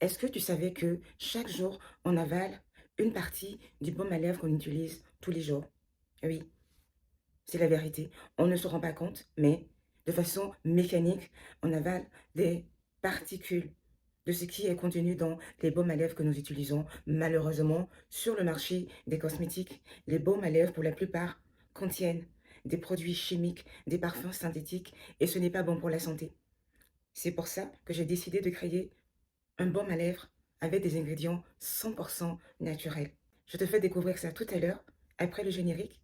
Est-ce que tu savais que chaque jour, on avale une partie du baume à lèvres qu'on utilise tous les jours? Oui, c'est la vérité. On ne se rend pas compte, mais de façon mécanique, on avale des particules de ce qui est contenu dans les baumes à lèvres que nous utilisons. Malheureusement, sur le marché des cosmétiques, les baumes à lèvres, pour la plupart, contiennent des produits chimiques, des parfums synthétiques, et ce n'est pas bon pour la santé. C'est pour ça que j'ai décidé de créer un baume à lèvres avec des ingrédients 100% naturels. Je te fais découvrir ça tout à l'heure, après le générique.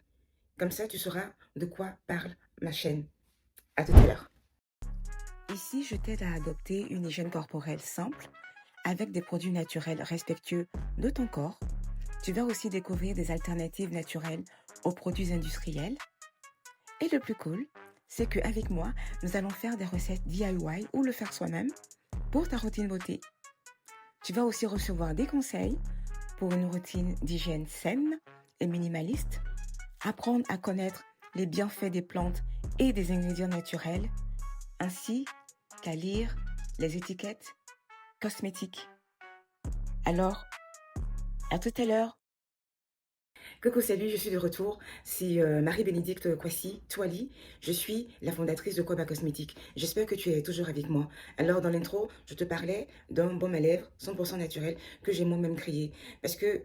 Comme ça, tu sauras de quoi parle ma chaîne. À tout à l'heure. Ici, je t'aide à adopter une hygiène corporelle simple avec des produits naturels respectueux de ton corps. Tu vas aussi découvrir des alternatives naturelles aux produits industriels. Et le plus cool, c'est qu'avec moi, nous allons faire des recettes DIY ou le faire soi-même pour ta routine beauté. Tu vas aussi recevoir des conseils pour une routine d'hygiène saine et minimaliste, apprendre à connaître les bienfaits des plantes et des ingrédients naturels, ainsi qu'à lire les étiquettes cosmétiques. Alors, à tout à l'heure. Coucou, salut, je suis de retour. C'est Marie-Bénédicte Kwasi-Touali. Je suis la fondatrice de Kwaba Cosmétiques. J'espère que tu es toujours avec moi. Alors, dans l'intro, je te parlais d'un baume à lèvres 100% naturel que j'ai moi-même créé. Parce que,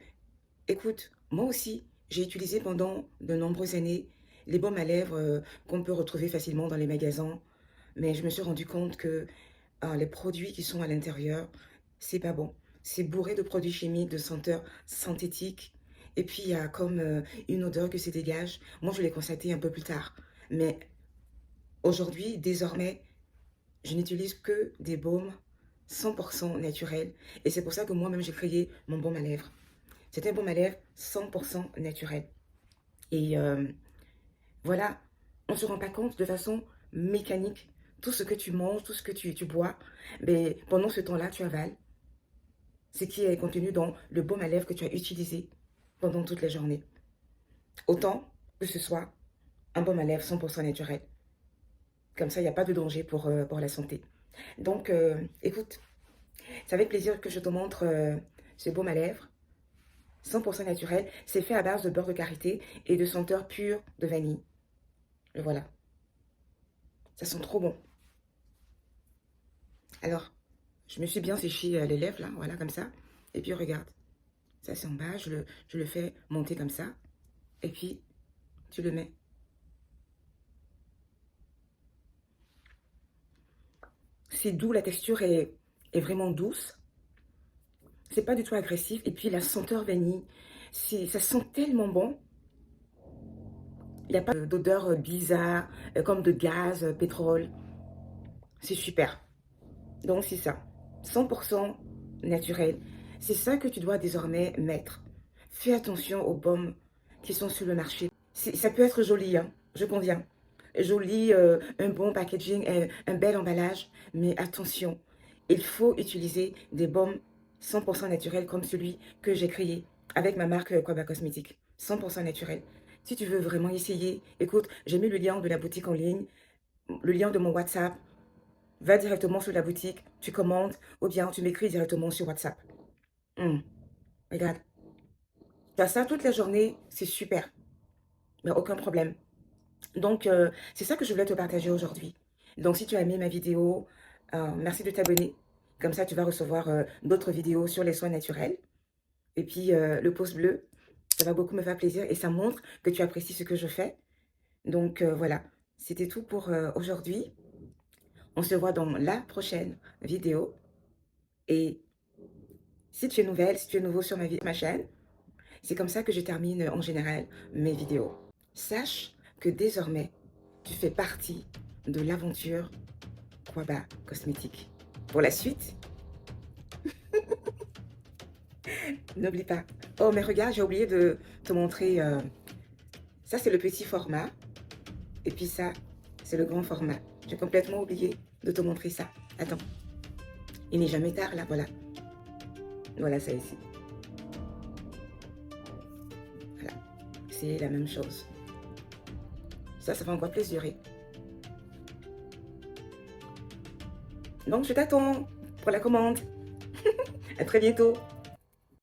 écoute, moi aussi, j'ai utilisé pendant de nombreuses années les baumes à lèvres qu'on peut retrouver facilement dans les magasins. Mais je me suis rendu compte que les produits qui sont à l'intérieur, c'est pas bon. C'est bourré de produits chimiques, de senteurs synthétiques. Et puis, il y a comme une odeur que se dégage. Moi, je l'ai constaté un peu plus tard. Mais aujourd'hui, désormais, je n'utilise que des baumes 100% naturels. Et c'est pour ça que moi-même, j'ai créé mon baume à lèvres. C'est un baume à lèvres 100% naturel. Et voilà, on ne se rend pas compte de façon mécanique. Tout ce que tu manges, tout ce que tu bois, mais pendant ce temps-là, tu avales ce qui est contenu dans le baume à lèvres que tu as utilisé pendant toute la journée. Autant que ce soit un baume à lèvres 100% naturel. Comme ça, il n'y a pas de danger pour la santé. Donc, écoute, c'est avec plaisir que je te montre ce baume à lèvres 100% naturel. C'est fait à base de beurre de karité et de senteur pure de vanille. Le voilà. Ça sent trop bon. Alors, je me suis bien séché les lèvres, là, voilà, comme ça. Et puis, regarde, ça c'est en bas, je le fais monter comme ça. Et puis, tu le mets. C'est doux, la texture est vraiment douce. C'est pas du tout agressif. Et puis, la senteur vanille, ça sent tellement bon. Il n'y a pas d'odeur bizarre, comme de gaz, pétrole. C'est super. Donc, c'est ça. 100% naturel. C'est ça que tu dois désormais mettre. Fais attention aux baumes qui sont sur le marché. Ça peut être joli, hein, je conviens. Joli, un bon packaging, un bel emballage. Mais attention, il faut utiliser des baumes 100% naturels comme celui que j'ai créé avec ma marque Kwaba Cosmétiques. 100% naturel. Si tu veux vraiment essayer, écoute, j'ai mis le lien de la boutique en ligne, le lien de mon WhatsApp. Va directement sur la boutique, tu commandes, ou bien tu m'écris directement sur WhatsApp. Regarde, tu as ça toute la journée, c'est super, mais aucun problème. Donc, c'est ça que je voulais te partager aujourd'hui. Donc, si tu as aimé ma vidéo, merci de t'abonner. Comme ça, tu vas recevoir d'autres vidéos sur les soins naturels. Et puis, le pouce bleu, ça va beaucoup me faire plaisir et ça montre que tu apprécies ce que je fais. Donc, voilà, c'était tout pour aujourd'hui. On se voit dans la prochaine vidéo. Et si tu es nouvelle, si tu es nouveau sur ma chaîne, c'est comme ça que je termine en général mes vidéos. Sache que désormais, tu fais partie de l'aventure Kwaba Cosmétique. Pour la suite, n'oublie pas. Oh, mais regarde, j'ai oublié de te montrer. Ça, c'est le petit format. Et puis ça, c'est le grand format. J'ai complètement oublié de te montrer ça. Attends. Il n'est jamais tard, là, voilà. Voilà, ça ici. Voilà. C'est la même chose. Ça va encore plus durer. Donc, je t'attends pour la commande. À très bientôt.